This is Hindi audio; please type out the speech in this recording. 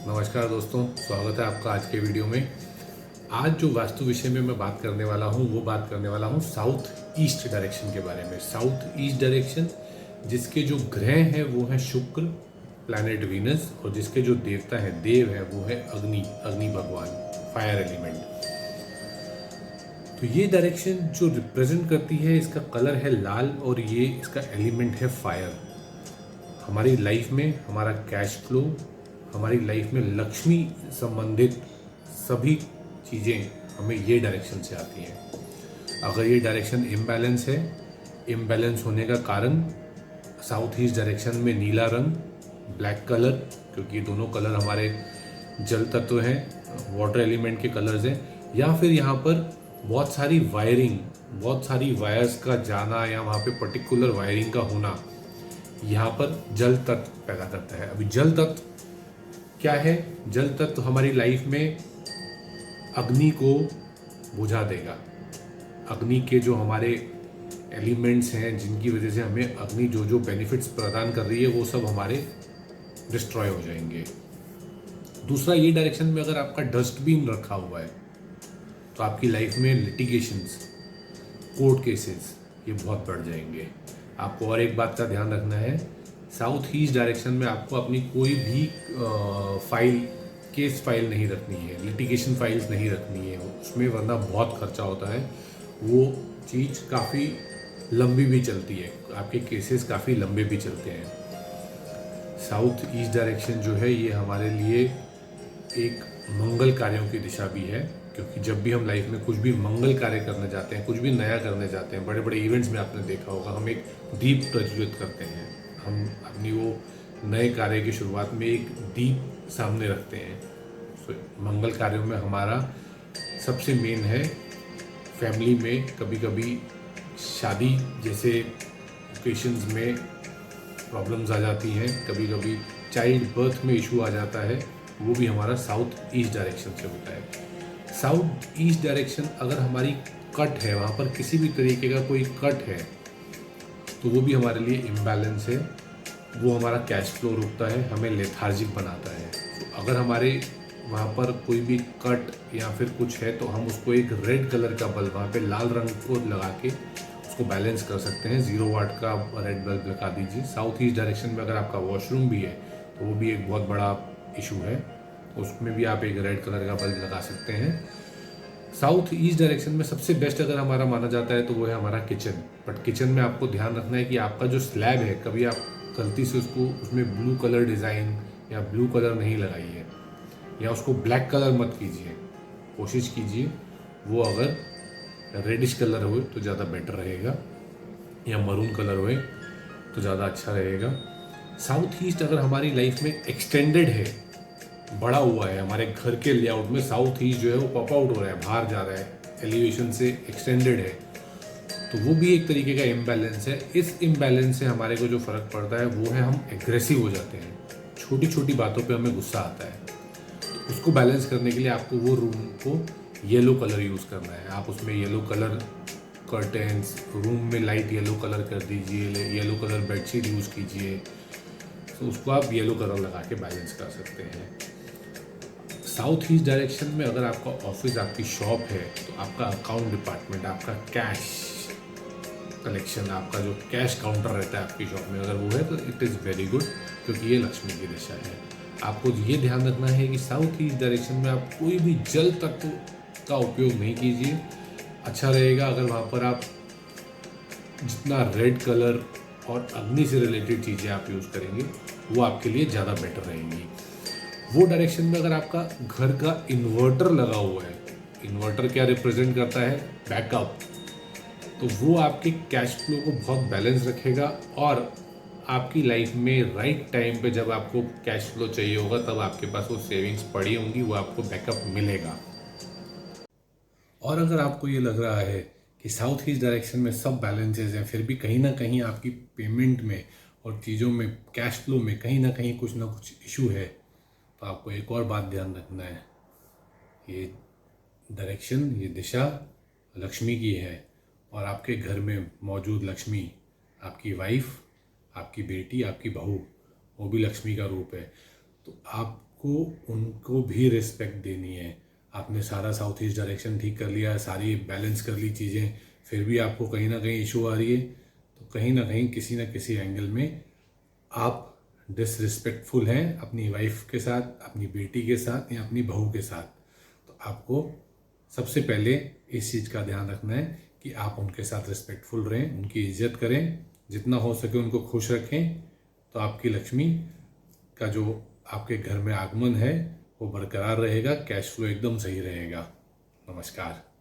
नमस्कार दोस्तों, स्वागत है आपका आज के वीडियो में। आज जो वास्तु विषय में मैं बात करने वाला हूँ वो बात करने वाला हूँ साउथ ईस्ट डायरेक्शन के बारे में। साउथ ईस्ट डायरेक्शन जिसके जो ग्रह हैं वो हैं शुक्र, प्लैनेट वीनस, और जिसके जो देवता हैं, देव है, वो है अग्नि, अग्नि भगवान, फायर एलिमेंट। तो ये डायरेक्शन जो रिप्रेजेंट करती है, इसका कलर है लाल और ये इसका एलिमेंट है फायर। हमारी लाइफ में हमारा कैश फ्लो, हमारी लाइफ में लक्ष्मी संबंधित सभी चीज़ें हमें ये डायरेक्शन से आती हैं। अगर ये डायरेक्शन इम्बैलेंस है, इम्बैलेंस होने का कारण साउथ ईस्ट डायरेक्शन में नीला रंग, ब्लैक कलर, क्योंकि ये दोनों कलर हमारे जल तत्व हैं, वाटर एलिमेंट के कलर्स हैं, या फिर यहाँ पर बहुत सारी वायरिंग, बहुत सारी वायर्स का जाना या वहाँ पे पर्टिकुलर वायरिंग का होना यहाँ पर जल तत्व पैदा करता है। अभी जल तत्व क्या है? जल तत्व हमारी लाइफ में अग्नि को बुझा देगा। अग्नि के जो हमारे एलिमेंट्स हैं जिनकी वजह से हमें अग्नि जो जो बेनिफिट्स प्रदान कर रही है वो सब हमारे डिस्ट्रॉय हो जाएंगे। दूसरा, ये डायरेक्शन में अगर आपका डस्टबिन रखा हुआ है तो आपकी लाइफ में लिटिगेशंस, कोर्ट केसेस ये बहुत बढ़ जाएंगे। आपको और एक बात का ध्यान रखना है, साउथ ईस्ट डायरेक्शन में आपको अपनी कोई भी केस फाइल नहीं रखनी है, लिटिगेशन फाइल्स नहीं रखनी है उसमें, वरना बहुत खर्चा होता है। वो चीज़ काफ़ी लंबी भी चलती है, आपके केसेस काफ़ी लंबे भी चलते हैं। साउथ ईस्ट डायरेक्शन जो है ये हमारे लिए एक मंगल कार्यों की दिशा भी है, क्योंकि जब भी हम लाइफ में कुछ भी मंगल कार्य करने जाते हैं, कुछ भी नया करने जाते हैं, बड़े बड़े इवेंट्स में आपने देखा होगा हम एक दीप प्रज्वलित करते हैं। हम अपनी वो नए कार्य की शुरुआत में एक दीप सामने रखते हैं। मंगल कार्यों में हमारा सबसे मेन है, फैमिली में कभी कभी शादी जैसे ओकेशंस में प्रॉब्लम्स आ जाती हैं, कभी कभी चाइल्ड बर्थ में इशू आ जाता है, वो भी हमारा साउथ ईस्ट डायरेक्शन से होता है। साउथ ईस्ट डायरेक्शन अगर हमारी कट है, वहाँ पर किसी भी तरीके का कोई कट है, तो वो भी हमारे लिए इम्बैलेंस है। वो हमारा कैश फ्लो रोकता है, हमें लेथार्जिक बनाता है। तो अगर हमारे वहाँ पर कोई भी कट या फिर कुछ है तो हम उसको एक रेड कलर का बल्ब, वहाँ पे लाल रंग को लगा के उसको बैलेंस कर सकते हैं। 0 वाट का रेड बल्ब लगा दीजिए। साउथ ईस्ट डायरेक्शन में अगर आपका वॉशरूम भी है तो वो भी एक बहुत बड़ा इशू है, उसमें भी आप एक रेड कलर का बल्ब लगा सकते हैं। साउथ ईस्ट डायरेक्शन में सबसे बेस्ट अगर हमारा माना जाता है तो वो है हमारा किचन। बट किचन में आपको ध्यान रखना है कि आपका जो स्लैब है, कभी आप गलती से उसमें ब्लू कलर डिज़ाइन या ब्लू कलर नहीं लगाइए, या उसको ब्लैक कलर मत कीजिए। कोशिश कीजिए वो अगर रेडिश कलर हो तो ज़्यादा बेटर रहेगा, या मरून कलर हो तो ज़्यादा अच्छा रहेगा। साउथ ईस्ट अगर हमारी लाइफ में एक्सटेंडेड है, बड़ा हुआ है, हमारे घर के लेआउट में साउथ ईस्ट जो है वो पॉप आउट हो रहा है, बाहर जा रहा है, एलिवेशन से एक्सटेंडेड है, तो वो भी एक तरीके का इम्बैलेंस है। इस इम्बैलेंस से हमारे को जो फ़र्क पड़ता है वो है हम एग्रेसिव हो जाते हैं, छोटी छोटी बातों पे हमें गुस्सा आता है। तो उसको बैलेंस करने के लिए आपको वो रूम को येलो कलर यूज़ करना है। आप उसमें येलो कलर कर्टेंस, रूम में लाइट येलो कलर कर दीजिए, येलो कलर बेडशीट यूज़ कीजिए, तो उसको आप येलो कलर लगा के बैलेंस कर सकते हैं। साउथ ईस्ट डायरेक्शन में अगर आपका ऑफिस, आपकी शॉप है, तो आपका अकाउंट डिपार्टमेंट, आपका कैश कलेक्शन, आपका जो कैश काउंटर रहता है आपकी शॉप में, अगर वो है तो इट इज़ वेरी गुड, क्योंकि ये लक्ष्मी की दिशा है। आपको ये ध्यान रखना है कि साउथ ईस्ट डायरेक्शन में आप कोई भी जल तत्व का उपयोग नहीं कीजिए। अच्छा रहेगा अगर वहाँ पर आप जितना रेड कलर और अग्नि से रिलेटेड चीज़ें आप यूज़ करेंगे वो आपके लिए ज़्यादा बेटर रहेंगी। वो डायरेक्शन में अगर आपका घर का इन्वर्टर लगा हुआ है, इन्वर्टर क्या रिप्रेजेंट करता है? बैकअप। तो वो आपके कैश फ्लो को बहुत बैलेंस रखेगा, और आपकी लाइफ में राइट टाइम पे जब आपको कैश फ्लो चाहिए होगा तब आपके पास वो सेविंग्स पड़ी होंगी, वो आपको बैकअप मिलेगा। और अगर आपको ये लग रहा है कि साउथ ईस्ट डायरेक्शन में सब बैलेंसेस हैं, फिर भी कहीं ना कहीं आपकी पेमेंट में और चीज़ों में, कैश फ्लो में कहीं ना कुछ इशू है, तो आपको एक और बात ध्यान रखना है। ये डायरेक्शन, ये दिशा लक्ष्मी की है, और आपके घर में मौजूद लक्ष्मी, आपकी वाइफ, आपकी बेटी, आपकी बहू, वो भी लक्ष्मी का रूप है। तो आपको आपको उनको भी रिस्पेक्ट देनी है। आपने सारा साउथ ईस्ट डायरेक्शन ठीक कर लिया, सारी बैलेंस कर ली चीज़ें, फिर भी आपको कहीं ना कहीं इशू आ रही है, तो कहीं ना कहीं किसी न किसी एंगल में आप डिसरिस्पेक्टफुल हैं अपनी वाइफ के साथ, अपनी बेटी के साथ या अपनी बहू के साथ। तो आपको सबसे पहले इस चीज़ का ध्यान रखना है कि आप उनके साथ रिस्पेक्टफुल रहें, उनकी इज्जत करें, जितना हो सके उनको खुश रखें। तो आपकी लक्ष्मी का जो आपके घर में आगमन है वो बरकरार रहेगा, कैश फ्लो एकदम सही रहेगा। नमस्कार।